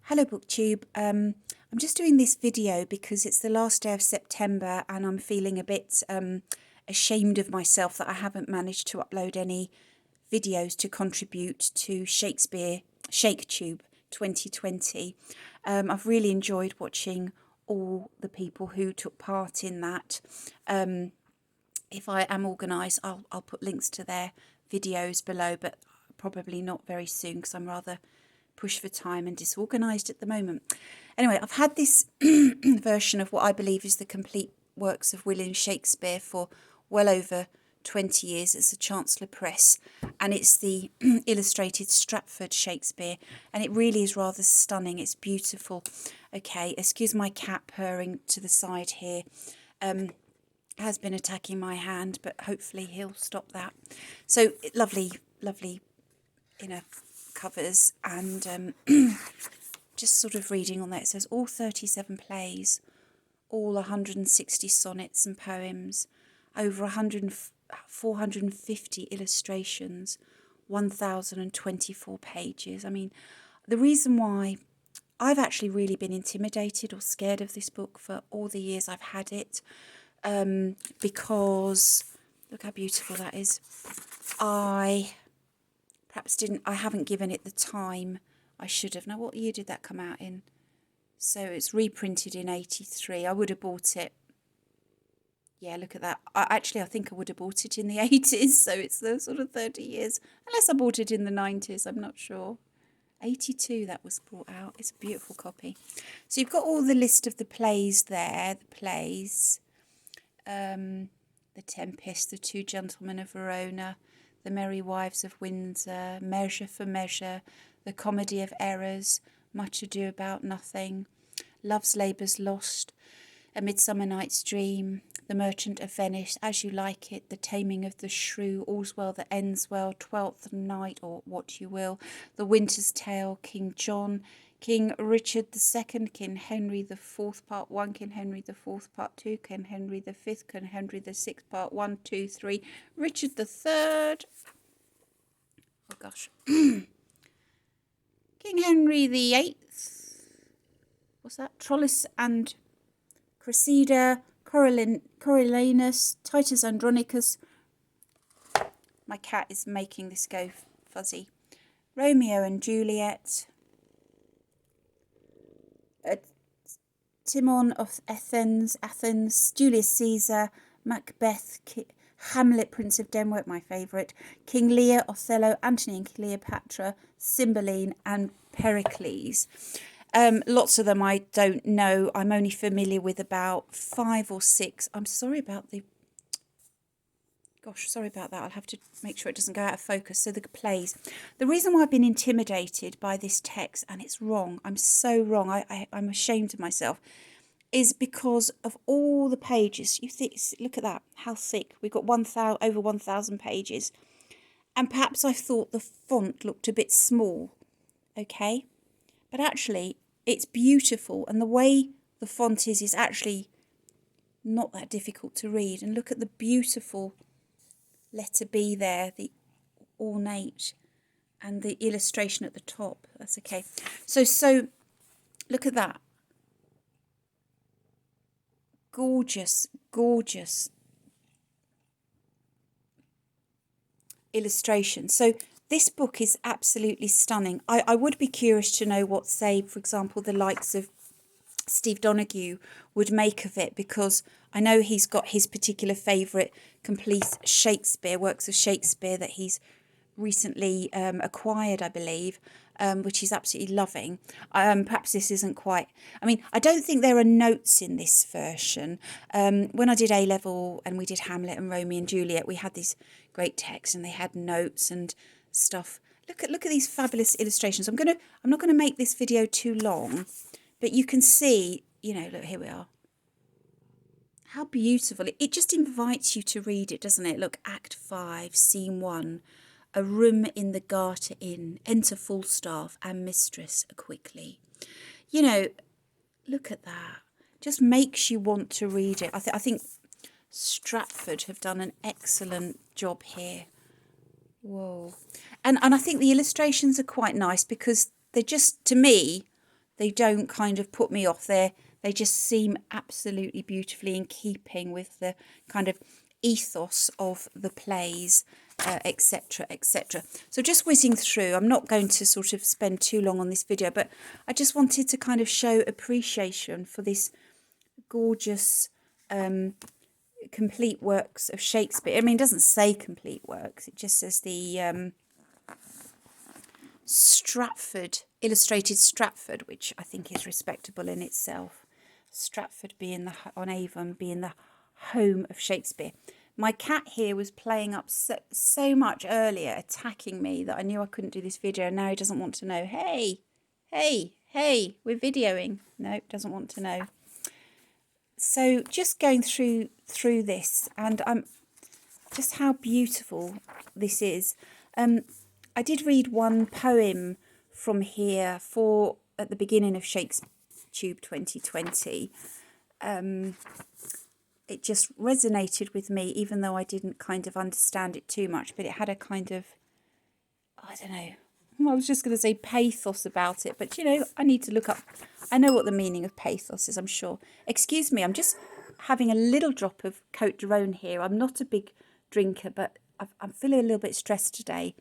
Hello BookTube. I'm just doing this video because it's the last day of September and I'm feeling a bit ashamed of myself that I haven't managed to upload any videos to contribute to Shakespeare ShakeTube 2020. I've really enjoyed watching all the people who took part in that. If I am organised, I'll put links to their videos below, but probably not very soon because I'm rather pushed for time and disorganised at the moment. Anyway, I've had this version of what I believe is the complete works of William Shakespeare for well over 20 years. It's the Chancellor Press, and it's the illustrated Stratford Shakespeare, and it really is rather stunning. It's beautiful. Okay, excuse my cat purring to the side here. Has been attacking my hand, but hopefully he'll stop that. So lovely inner covers, and just sort of reading on there, it says all 37 plays, all 160 sonnets and poems, over 450 illustrations, 1024 pages. I mean, the reason why I've actually really been intimidated or scared of this book for all the years I've had it, because look how beautiful that is. I haven't given it the time I should have. Now, what year did that come out in? So it's reprinted in 83. I would have bought it. Yeah, look at that. I think I would have bought it in the 80s. So it's the sort of 30 years. Unless I bought it in the 90s, I'm not sure. 82 that was brought out. It's a beautiful copy. So you've got all the list of the plays there. The plays. The Tempest, The Two Gentlemen of Verona, The Merry Wives of Windsor, Measure for Measure, The Comedy of Errors, Much Ado About Nothing, Love's Labour's Lost, A Midsummer Night's Dream, The Merchant of Venice, As You Like It, The Taming of the Shrew, All's Well That Ends Well, Twelfth Night, or What You Will, The Winter's Tale, King John, King Richard II, King Henry IV, Part 1, King Henry IV, Part 2, King Henry V, King Henry VI, Part 1, 2, 3, Richard III, oh gosh, King Henry VIII, what's that, Troilus and Cressida, Coriolanus, Titus Andronicus, my cat is making this go fuzzy, Romeo and Juliet, Timon of Athens, Julius Caesar, Macbeth, Hamlet, Prince of Denmark, my favourite, King Lear, Othello, Antony and Cleopatra, Cymbeline and Pericles. Lots of them I don't know. I'm only familiar with about 5 or 6. I'm sorry about the... Gosh, sorry about that. I'll have to make sure it doesn't go out of focus. So the plays. The reason why I've been intimidated by this text, and it's wrong, I'm so wrong, I'm ashamed of myself, is because of all the pages. You think, look at that, how thick. We've got over 1,000 pages. And perhaps I thought the font looked a bit small, okay? But actually, it's beautiful. And the way the font is actually not that difficult to read. And look at the beautiful letter B there, the ornate, and the illustration at the top. That's okay. So look at that. Gorgeous illustration. So this book is absolutely stunning. I would be curious to know what, say, for example, the likes of Steve Donoghue would make of it, because I know he's got his particular favourite complete Shakespeare, works of Shakespeare that he's recently acquired, I believe, which he's absolutely loving. Perhaps this isn't quite... I mean, I don't think there are notes in this version. When I did A-level and we did Hamlet and Romeo and Juliet, we had these great texts and they had notes and stuff. Look at these fabulous illustrations. I'm not gonna make this video too long, but you can see, look, here we are. How beautiful. It just invites you to read it, doesn't it? Look, Act 5, Scene 1. A room in the Garter Inn. Enter Falstaff and mistress quickly. Look at that. Just makes you want to read it. I think Stratford have done an excellent job here. Whoa. And I think the illustrations are quite nice because they're just, to me, They don't kind of put me off. They just seem absolutely beautifully in keeping with the kind of ethos of the plays, etc., etc. So just whizzing through, I'm not going to sort of spend too long on this video, but I just wanted to kind of show appreciation for this gorgeous complete works of Shakespeare. I mean, it doesn't say complete works, it just says the Stratford, illustrated Stratford, which I think is respectable in itself. Stratford being on Avon being the home of Shakespeare. My cat here was playing up so much earlier, attacking me, that I knew I couldn't do this video, and now he doesn't want to know. Hey, we're videoing. No, doesn't want to know. So just going through this, and just how beautiful this is. I did read one poem from here at the beginning of Shakespeare Tube 2020. It just resonated with me, even though I didn't kind of understand it too much, but it had a kind of, I don't know, I was just going to say pathos about it, but you know, I need to look up. I know what the meaning of pathos is, I'm sure. Excuse me, I'm just having a little drop of Cote de Rhone here. I'm not a big drinker, but I'm feeling a little bit stressed today,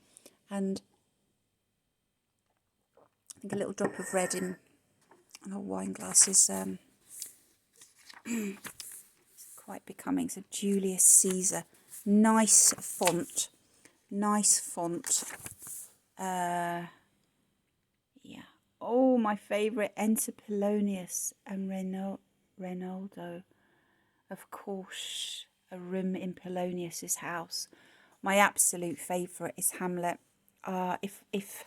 and I think a little drop of red in our wine glass is quite becoming. So Julius Caesar, nice font. Yeah. Oh, my favourite, Enter Polonius and Reynaldo. Of course, a room in Polonius's house. My absolute favourite is Hamlet. If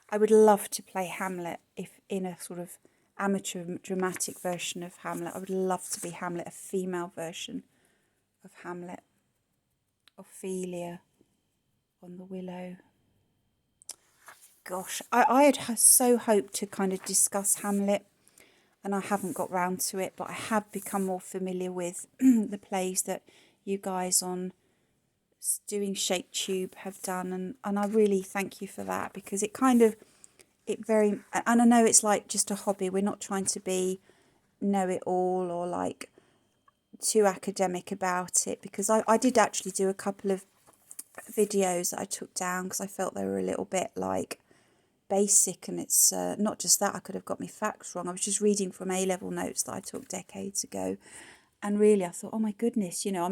I would love to play Hamlet, if in a sort of amateur dramatic version of Hamlet. I would love to be Hamlet, a female version of Hamlet. Ophelia on the Willow. Gosh, I had so hoped to kind of discuss Hamlet, and I haven't got round to it, but I have become more familiar with the plays that you guys on Doing Shake Tube have done, and I really thank you for that, because it kind of, and I know it's like just a hobby, we're not trying to be know-it-all or like too academic about it, because I did actually do a couple of videos that I took down because I felt they were a little bit like basic, and it's not just that, I could have got my facts wrong. I was just reading from A-level notes that I took decades ago, and really I thought, oh my goodness, you know, I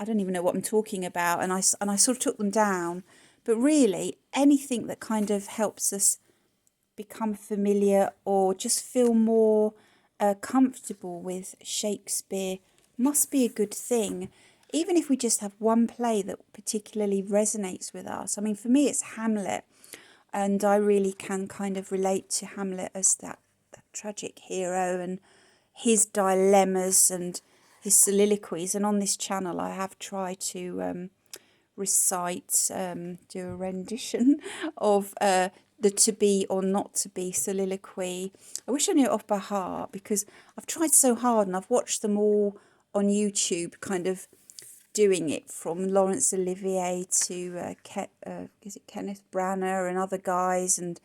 don't even know what I'm talking about, and I sort of took them down. But really, anything that kind of helps us become familiar or just feel more comfortable with Shakespeare must be a good thing, even if we just have one play that particularly resonates with us. I mean, for me, it's Hamlet, and I really can kind of relate to Hamlet as that tragic hero and his dilemmas and his soliloquies. And on this channel, I have tried to recite, do a rendition of the to be or not to be soliloquy. I wish I knew it off by heart, because I've tried so hard, and I've watched them all on YouTube kind of doing it, from Laurence Olivier to is it Kenneth Branagh and other guys, and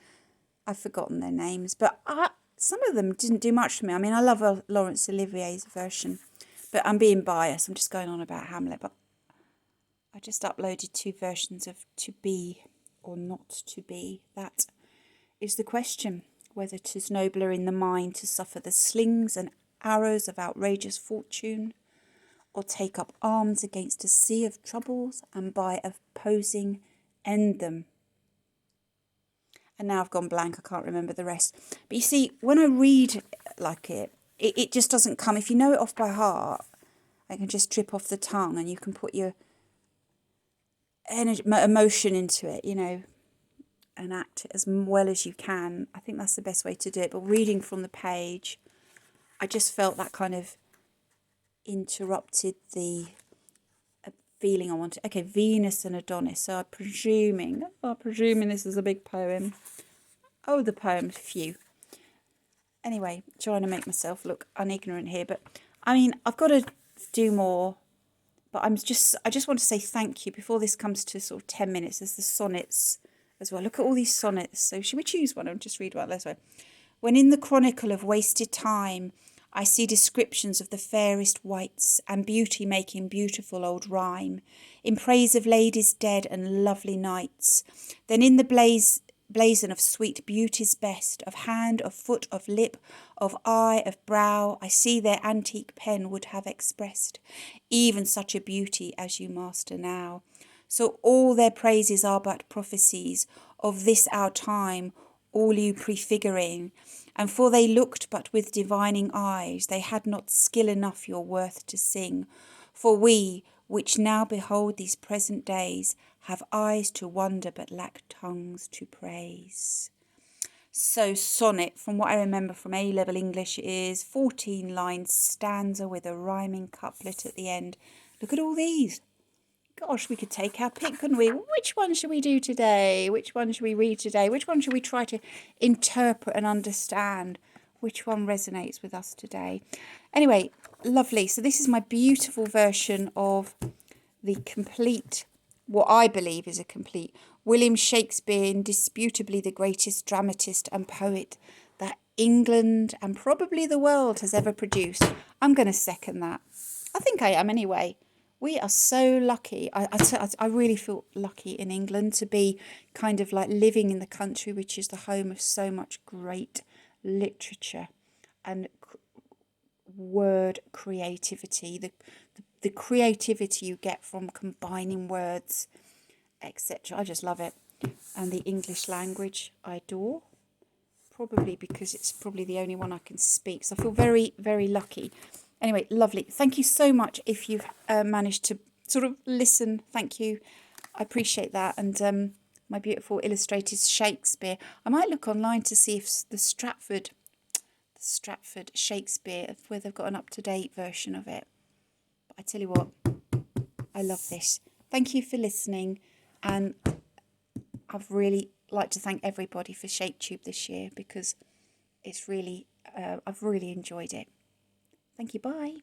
I've forgotten their names, but some of them didn't do much for me. I mean, I love Laurence Olivier's version, but I'm being biased. I'm just going on about Hamlet, but I just uploaded 2 versions of To Be or Not to Be. That is the question, whether 'tis nobler in the mind to suffer the slings and arrows of outrageous fortune, or take up arms against a sea of troubles and by opposing end them. And now I've gone blank, I can't remember the rest. But you see, when I read like it just doesn't come. If you know it off by heart, it can just trip off the tongue, and you can put your energy, emotion into it, you know, and act as well as you can. I think that's the best way to do it. But reading from the page, I just felt that kind of interrupted the feeling I wanted. Okay, Venus and Adonis. So I'm presuming this is a big poem. Oh, the poem's few. Anyway, trying to make myself look unignorant here, but I mean, I've got to do more. But I just want to say thank you before this comes to sort of 10 minutes. There's the sonnets as well. Look at all these sonnets. So should we choose one or just read one? Let's go. when in the chronicle of wasted time I see descriptions of the fairest wights and beauty making beautiful old rhyme, in praise of ladies dead and lovely knights, then in the blazon of sweet beauty's best, of hand, of foot, of lip, of eye, of brow, I see their antique pen would have expressed even such a beauty as you master now. So all their praises are but prophecies of this our time, all you prefiguring. And for they looked but with divining eyes, they had not skill enough your worth to sing. For we, which now behold these present days, have eyes to wonder but lack tongues to praise. So sonnet, from what I remember from A-level English, is 14 lines stanza with a rhyming couplet at the end. Look at all these. Gosh, we could take our pick, couldn't we? Which one should we do today? Which one should we read today? Which one should we try to interpret and understand? Which one resonates with us today? Anyway, lovely. So this is my beautiful version of the complete, what I believe is a complete, William Shakespeare, indisputably the greatest dramatist and poet that England and probably the world has ever produced. I'm going to second that. I think I am anyway. We are so lucky. I really feel lucky in England to be kind of like living in the country which is the home of so much great literature and word creativity. The creativity you get from combining words, etc. I just love it. And the English language I adore, probably because it's probably the only one I can speak. So I feel very, very lucky. Anyway, lovely. Thank you so much if you've managed to sort of listen. Thank you. I appreciate that. And my beautiful illustrated Shakespeare. I might look online to see if the Stratford Shakespeare, where they've got an up-to-date version of it. But I tell you what, I love this. Thank you for listening. And I've really like to thank everybody for ShapeTube this year because it's really, I've really enjoyed it. Thank you. Bye.